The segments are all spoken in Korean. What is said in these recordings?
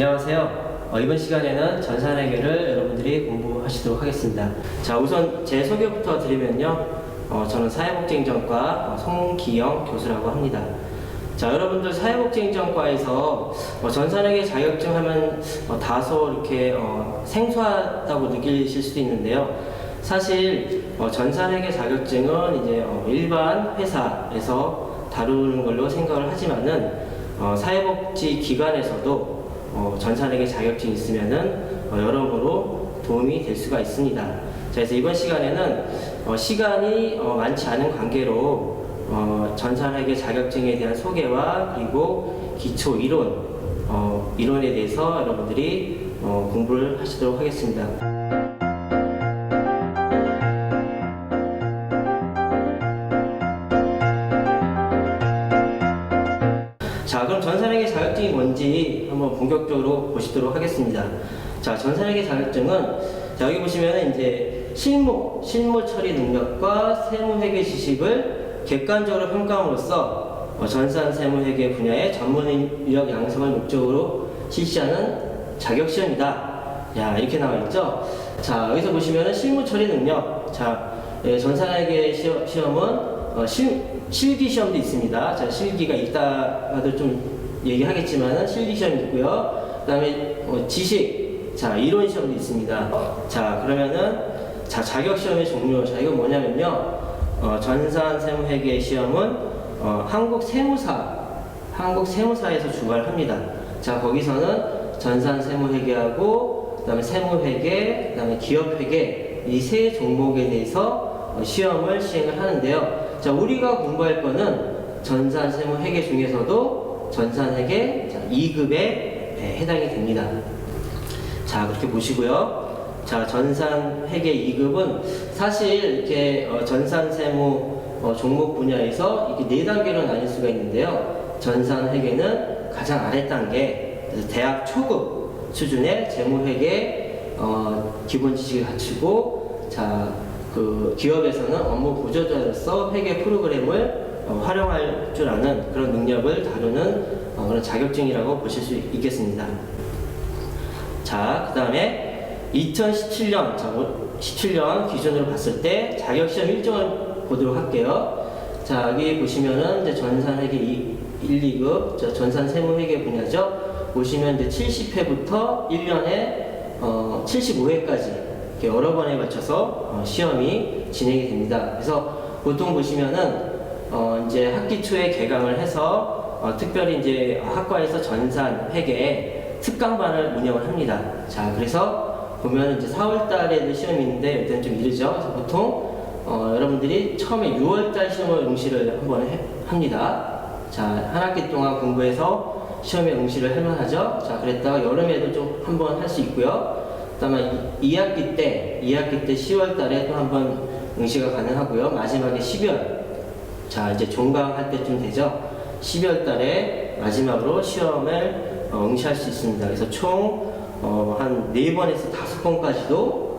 안녕하세요. 이번 시간에는 전산회계를 여러분들이 공부하시도록 하겠습니다. 자, 우선 제 소개부터 드리면요. 저는 사회복지행정과 송기영 교수라고 합니다. 자, 여러분들 사회복지행정과에서 전산회계 자격증 하면 다소 이렇게 생소하다고 느끼실 수도 있는데요. 사실 전산회계 자격증은 이제 일반 회사에서 다루는 걸로 생각을 하지만은 사회복지 기관에서도 전산회계 자격증이 있으면은 여러모로 도움이 될 수가 있습니다. 자, 그래서 이번 시간에는 시간이 많지 않은 관계로 전산회계 자격증에 대한 소개와 그리고 기초 이론에 대해서 여러분들이 공부를 하시도록 하겠습니다. 자, 그럼 전산회계 자격증이 뭔지 한번 본격적으로 보시도록 하겠습니다. 자, 전산회계 자격증은 자, 여기 보시면 이제 실무 처리 능력과 세무회계 지식을 객관적으로 평가함으로써 전산 세무회계 분야의 전문 인력 양성을 목적으로 실시하는 자격시험이다. 야, 이렇게 나와 있죠. 자, 여기서 보시면 실무 처리 능력. 자, 전산회계 시험은 실기 시험도 있습니다. 자, 실기가 이따가도 좀 얘기하겠지만은 실기 시험이 있고요. 그 다음에 지식, 자, 이론 시험도 있습니다. 자, 그러면은 자격 시험의 종류. 자, 이건 뭐냐면요. 전산 세무회계 시험은 한국 세무사에서 주관을 합니다. 자, 거기서는 전산 세무회계하고 그다음에 세무회계, 그다음에 기업회계 이 세 종목에 대해서 시험을 시행을 하는데요. 자, 우리가 공부할 거는 전산 세무회계 중에서도 전산회계 2급에 해당이 됩니다. 자, 그렇게 보시고요. 자, 전산회계 2급은 사실 이렇게 전산 세무 종목 분야에서 이렇게 4단계로 나뉠 수가 있는데요. 전산회계는 가장 아래 단계, 대학 초급 수준의 재무회계 기본 지식을 갖추고, 자, 그 기업에서는 업무 보조자로서 회계 프로그램을 활용할 줄 아는 그런 능력을 다루는 그런 자격증이라고 보실 수 있겠습니다. 자, 그 다음에 2017년, 17년 기준으로 봤을 때 자격시험 일정을 보도록 할게요. 자, 여기 보시면은 이제 전산회계 1, 2급, 전산 세무회계 분야죠. 보시면 이제 70회부터 1년에 75회까지 여러 번에 걸쳐서 시험이 진행이 됩니다. 그래서 보통 보시면은 이제 학기 초에 개강을 해서 특별히 이제 학과에서 전산 회계 특강반을 운영을 합니다. 자, 그래서 보면 이제 4월달에도 시험이 있는데 이때는 좀 이르죠. 그래서 보통 여러분들이 처음에 6월달 시험을 응시를 한번 합니다. 자, 한 학기 동안 공부해서 시험에 응시를 할 만하죠. 자, 그랬다가 여름에도 좀 한번 할 수 있고요. 그다음에 2학기 때 10월 달에 또 한번 응시가 가능하고요. 마지막에 12월. 자, 이제 종강할 때쯤 되죠. 12월 달에 마지막으로 시험을 응시할 수 있습니다. 그래서 총 한 4번에서 5번까지도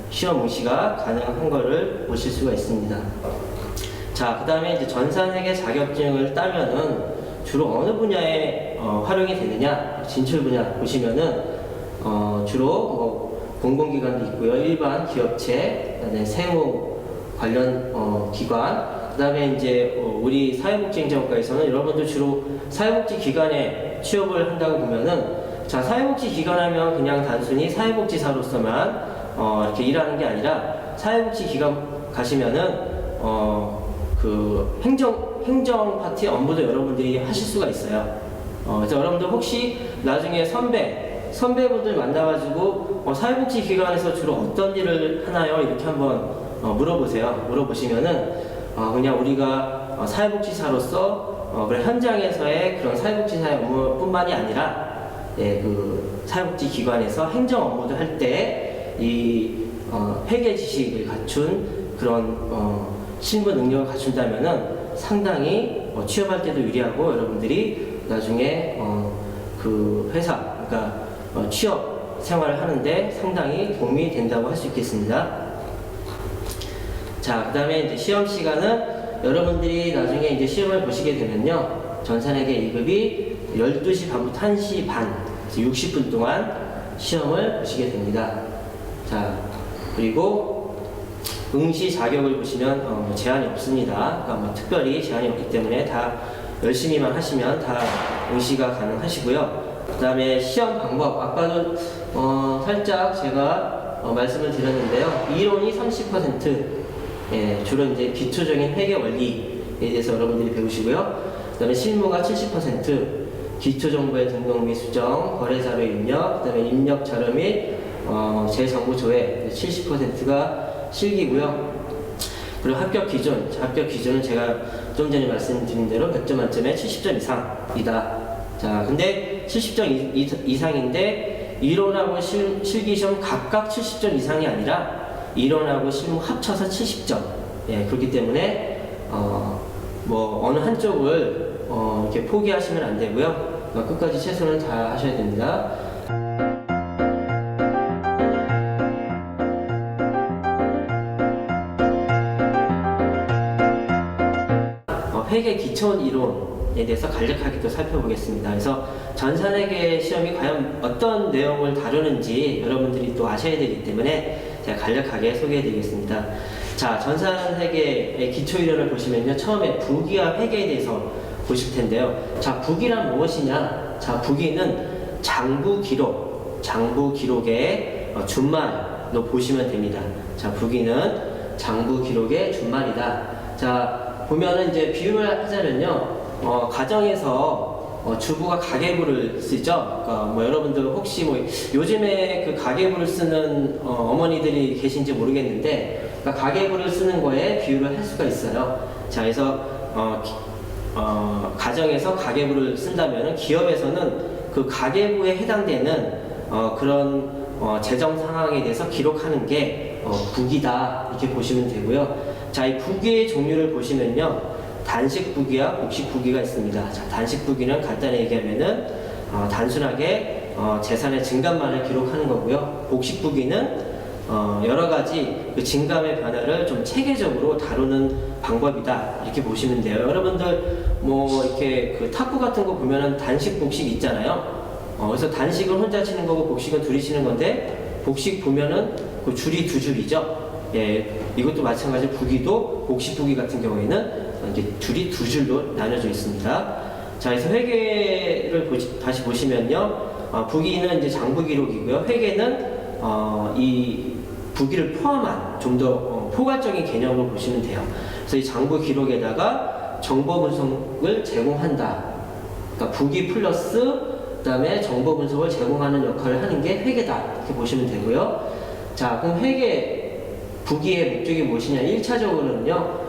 시험 응시가 가능한 거를 보실 수가 있습니다. 자, 그 다음에 이제 전산회계 자격증을 따면은 주로 어느 분야에 활용이 되느냐, 진출 분야 보시면은 주로 공공기관도 있고요. 일반 기업체, 그다음에 세무 관련 기관, 그다음에 이제 우리 사회복지행정과에서는 여러분들 주로 사회복지기관에 취업을 한다고 보면은, 자, 사회복지기관 하면 그냥 단순히 사회복지사로서만 이렇게 일하는 게 아니라 사회복지기관 가시면은 그 행정 파트 업무도 여러분들이 하실 수가 있어요. 그래서 여러분들 혹시 나중에 선배분들 만나가지고 사회복지기관에서 주로 어떤 일을 하나요? 이렇게 한번 물어보세요. 물어보시면은 그냥 우리가 사회복지사로서 그런 현장에서의 그런 사회복지사의 업무뿐만이 아니라 그 사회복지기관에서 행정 업무도 할 때 이 회계 지식을 갖춘 그런 실무 능력을 갖춘다면은 상당히 취업할 때도 유리하고 여러분들이 나중에 그 회사, 그러니까 취업 생활을 하는데 상당히 도움이 된다고 할 수 있겠습니다. 자, 그 다음에 이제 시험 시간은 여러분들이 나중에 이제 시험을 보시게 되면요. 전산회계 2급이 12시 반부터 1시 반, 60분 동안 시험을 보시게 됩니다. 자, 그리고 응시 자격을 보시면 제한이 없습니다. 그러니까 뭐 특별히 제한이 없기 때문에 다 열심히만 하시면 다 응시가 가능하시고요. 그 다음에 시험 방법, 아까도 살짝 제가 말씀을 드렸는데요. 이론이 30%, 주로 이제 기초적인 회계 원리에 대해서 여러분들이 배우시고요. 그 다음에 실무가 70%, 기초정보의 등록 및 수정, 거래자료 입력, 그 다음에 입력 자료 및 재정보 조회 70%가 실기고요. 그리고 합격 기준은 제가 좀 전에 말씀드린 대로 100점 만점에 70점 이상이다. 자, 근데 70점 이상인데 이론하고 실기 시험 각각 70점 이상이 아니라 이론하고 실무 합쳐서 70점. 그렇기 때문에 뭐 어느 한쪽을 이렇게 포기하시면 안 되고요. 끝까지 최선을 다하셔야 됩니다. 회계 기초 이론에 대해서 간략하게 또 살펴보겠습니다. 그래서 전산회계 시험이 과연 어떤 내용을 다루는지 여러분들이 또 아셔야 되기 때문에 제가 간략하게 소개해드리겠습니다. 자, 전산회계의 기초 이론을 보시면요, 처음에 부기와 회계에 대해서 보실 텐데요. 자, 부기란 무엇이냐? 자, 부기는 장부 기록의 준말로 보시면 됩니다. 자, 부기는 장부 기록의 준말이다. 자, 보면은 이제 비유를 하자면요, 가정에서 주부가 가계부를 쓰죠. 그러니까 뭐 여러분들 혹시 뭐 요즘에 그 가계부를 쓰는 어머니들이 계신지 모르겠는데, 그러니까 가계부를 쓰는 거에 비유를 할 수가 있어요. 자, 그래서 가정에서 가계부를 쓴다면은 기업에서는 그 가계부에 해당되는 그런 재정 상황에 대해서 기록하는 게 부기다, 이렇게 보시면 되고요. 자, 이 부기의 종류를 보시면요, 단식 부기와 복식 부기가 있습니다. 자, 단식 부기는 간단히 얘기하면은 단순하게 재산의 증감만을 기록하는 거고요. 복식 부기는 여러 가지 그 증감의 변화를 좀 체계적으로 다루는 방법이다, 이렇게 보시면 돼요. 여러분들 뭐 이렇게 그 탁구 같은 거 보면은 단식 복식 있잖아요. 그래서 단식은 혼자 치는 거고 복식은 둘이 치는 건데, 복식 보면은 그 줄이 두 줄이죠. 이것도 마찬가지로 부기도 복식 부기 같은 경우에는 이제 줄이 두 줄로 나눠져 있습니다. 자, 그래서 회계를 다시 보시면요, 부기는 이제 장부 기록이고요. 회계는 이 부기를 포함한 좀 더 포괄적인 개념으로 보시면 돼요. 그래서 이 장부 기록에다가 정보 분석을 제공한다. 그러니까 부기 플러스 그다음에 정보 분석을 제공하는 역할을 하는 게 회계다, 이렇게 보시면 되고요. 자, 그럼 부기의 목적이 무엇이냐? 1차적으로는요,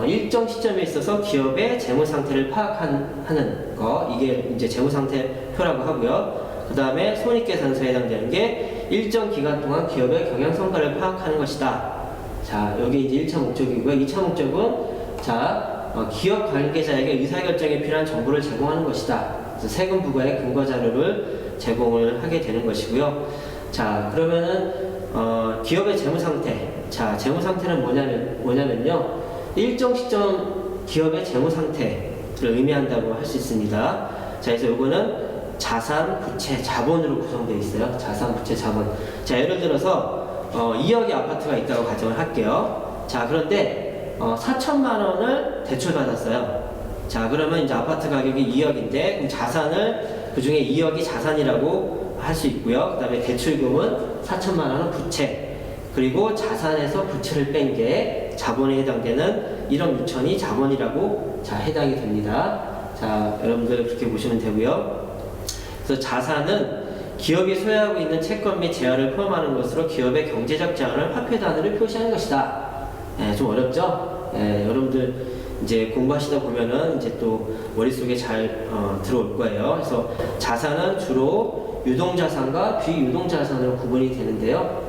일정 시점에 있어서 기업의 재무 상태를 파악하는 거, 이게 이제 재무 상태표라고 하고요. 그 다음에 손익계산서에 해당되는 게 일정 기간 동안 기업의 경영 성과를 파악하는 것이다. 자, 여기 이제 1차 목적이고요. 2차 목적은 기업 관계자에게 의사결정에 필요한 정보를 제공하는 것이다. 그래서 세금 부과의 근거 자료를 제공을 하게 되는 것이고요. 자, 그러면은 기업의 재무 상태. 자, 재무 상태는 뭐냐면요, 일정 시점 기업의 재무 상태를 의미한다고 할 수 있습니다. 자, 그래서 요거는 자산, 부채, 자본으로 구성되어 있어요. 자산, 부채, 자본. 자, 예를 들어서 2억의 아파트가 있다고 가정을 할게요. 자, 그런데 4천만 원을 대출받았어요. 자, 그러면 이제 아파트 가격이 2억인데 그럼 자산을, 그 중에 2억이 자산이라고 할 수 있고요. 그 다음에 대출금은 4천만 원은 부채, 그리고 자산에서 부채를 뺀 게 자본에 해당되는 1억 6천이 자본이라고 해당이 됩니다. 자, 여러분들 그렇게 보시면 되고요. 그래서 자산은 기업이 소유하고 있는 채권 및 재화를 포함하는 것으로 기업의 경제적 자원을 화폐 단위로 표시하는 것이다. 좀 어렵죠? 여러분들 이제 공부하시다 보면은 이제 또 머릿속에 잘 들어올 거예요. 그래서 자산은 주로 유동자산과 비유동자산으로 구분이 되는데요.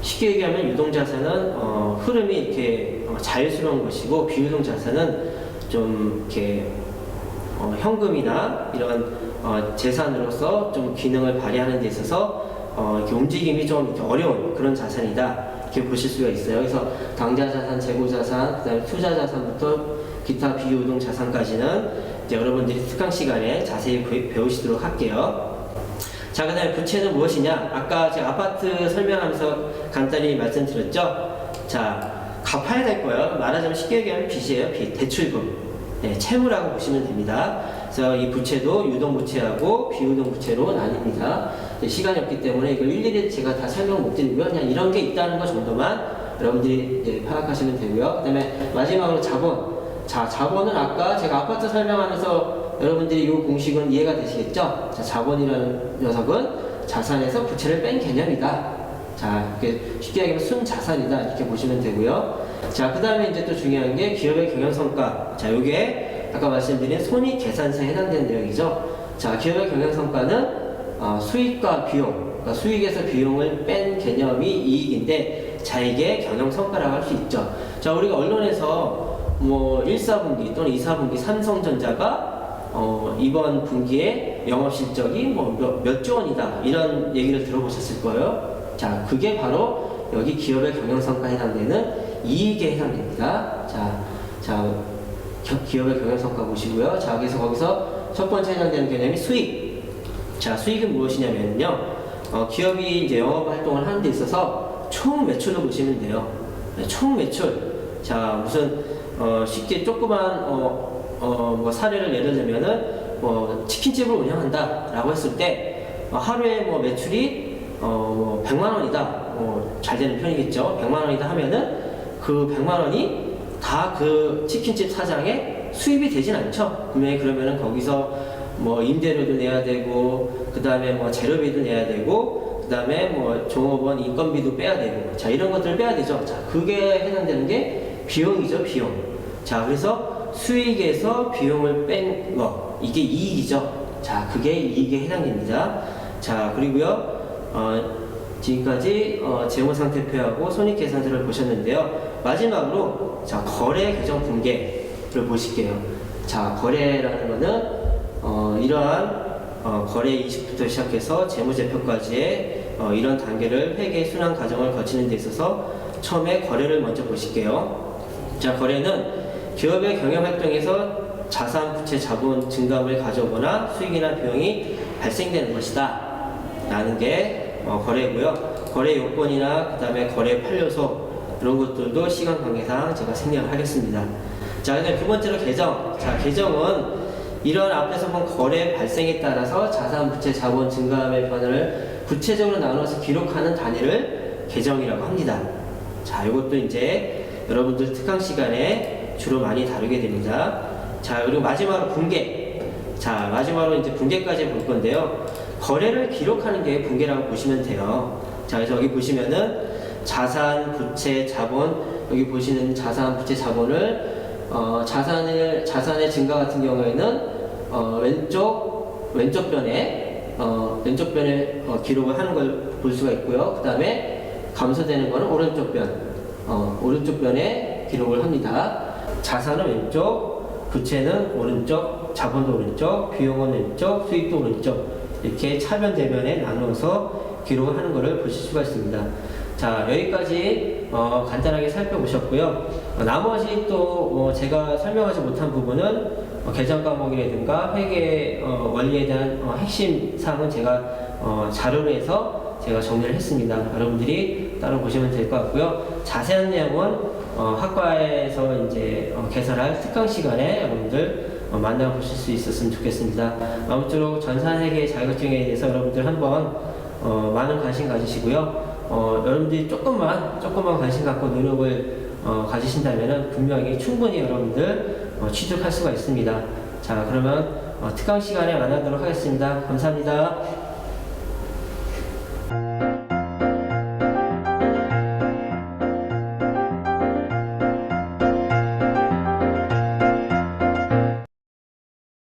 쉽게 얘기하면 유동자산은 흐름이 이렇게 자유스러운 것이고, 비유동자산은 좀 이렇게 현금이나 이런 재산으로서 좀 기능을 발휘하는 데 있어서 이렇게 움직임이 좀 이렇게 어려운 그런 자산이다, 이렇게 보실 수가 있어요. 그래서 당좌자산, 재고자산, 그다음에 투자자산부터 기타 비유동 자산까지는 이제 여러분들이 특강 시간에 자세히 배우시도록 할게요. 자, 그 다음에 부채는 무엇이냐? 아까 제가 아파트 설명하면서 간단히 말씀드렸죠? 자, 갚아야 될 거예요. 말하자면 쉽게 얘기하면 빚이에요. 빚, 대출금. 네, 채무라고 보시면 됩니다. 그래서 이 부채도 유동부채하고 비유동부채로 나뉩니다. 시간이 없기 때문에 이걸 일일이 제가 다 설명 못 드리고요. 그냥 이런 게 있다는 것 정도만 여러분들이 파악하시면 되고요. 그 다음에 마지막으로 자본. 자, 자본은 아까 제가 아파트 설명하면서 여러분들이 이 공식은 이해가 되시겠죠? 자, 자본이라는 녀석은 자산에서 부채를 뺀 개념이다. 자, 이렇게 쉽게 얘기하면 순자산이다. 이렇게 보시면 되고요. 자, 그 다음에 이제 또 중요한 게 기업의 경영성과. 자, 요게 아까 말씀드린 손익계산서에 해당되는 내용이죠. 자, 기업의 경영성과는 수익과 비용, 그러니까 수익에서 비용을 뺀 개념이 이익인데, 자, 이게 경영성과라고 할 수 있죠. 자, 우리가 언론에서 뭐 1사분기 또는 2사분기 삼성전자가 이번 분기에 영업실적이 뭐 몇 조 원이다 이런 얘기를 들어보셨을 거예요. 자, 그게 바로 여기 기업의 경영성과에 해당되는 이익에 해당됩니다. 자, 기업의 경영성과 보시고요. 자, 그래서 거기서 첫 번째 해당되는 개념이 수익. 자, 수익은 무엇이냐면요. 기업이 이제 영업 활동을 하는 데 있어서 총 매출로 보시면 돼요. 네, 총 매출. 자, 무슨 쉽게 조그만 뭐 사례를 예를 들면은 뭐 치킨집을 운영한다라고 했을 때 하루에 뭐 매출이 뭐 100만 원이다. 잘 되는 편이겠죠. 100만 원이다 하면은 그 100만 원이 다 그 치킨집 사장의 수입이 되진 않죠. 분명히 그러면은 거기서 뭐 임대료도 내야 되고, 그 다음에 뭐 재료비도 내야 되고, 그 다음에 뭐 종업원 인건비도 빼야 되고, 자, 이런 것들을 빼야 되죠. 자, 그게 해당되는 게 비용이죠, 비용. 자, 그래서 수익에서 비용을 뺀 거, 이게 이익이죠. 자, 그게 이익에 해당됩니다. 자, 그리고요, 지금까지 재무상태표하고 손익계산서를 보셨는데요. 마지막으로 자, 거래 계정 붕괴를 보실게요. 자, 거래라는 거는 이러한 거래 인식부터 시작해서 재무제표까지의 이런 단계를 회계 순환 과정을 거치는 데 있어서 처음에 거래를 먼저 보실게요. 자, 거래는 기업의 경영활동에서 자산, 부채, 자본 증감을 가져오거나 수익이나 비용이 발생되는 것이다 라는 게 거래고요. 거래 요건이나 그 다음에 거래 판례서 이런 것들도 시간 관계상 제가 생략을 하겠습니다. 자, 그다음에 두 번째로 계정. 자, 계정은 이런 앞에서 본 거래 발생에 따라서 자산, 부채, 자본 증감의 변화를 구체적으로 나눠서 기록하는 단위를 계정이라고 합니다. 자, 이것도 이제 여러분들 특강 시간에 주로 많이 다루게 됩니다. 자, 그리고 마지막으로 붕괴. 자, 마지막으로 이제 붕괴까지 볼 건데요. 거래를 기록하는 게 붕괴라고 보시면 돼요. 자, 그래서 여기 보시면은 자산, 부채, 자본, 여기 보시는 자산, 부채, 자본을 자산의 증가 같은 경우에는 왼쪽 변에 기록을 하는 걸 볼 수가 있고요. 그 다음에 감소되는 거는 오른쪽 변에 기록을 합니다. 자산은 왼쪽, 부채는 오른쪽, 자본도 오른쪽, 비용은 왼쪽, 수익도 오른쪽, 이렇게 차변 대변에 나누어서 기록을 하는 것을 보실 수가 있습니다. 자, 여기까지 간단하게 살펴보셨고요. 나머지 또 제가 설명하지 못한 부분은 계정 과목이라든가 회계 원리에 대한 핵심 사항은 제가 자료로 해서 제가 정리를 했습니다. 여러분들이 따로 보시면 될 것 같고요. 자세한 내용은 학과에서 이제 개설할 특강 시간에 여러분들 만나보실 수 있었으면 좋겠습니다. 아무쪼록 전산회계 자격증에 대해서 여러분들 한번 많은 관심 가지시고요. 여러분들이 조금만 관심 갖고 노력을 가지신다면 분명히 충분히 여러분들 취득할 수가 있습니다. 자, 그러면 특강 시간에 만나도록 하겠습니다. 감사합니다.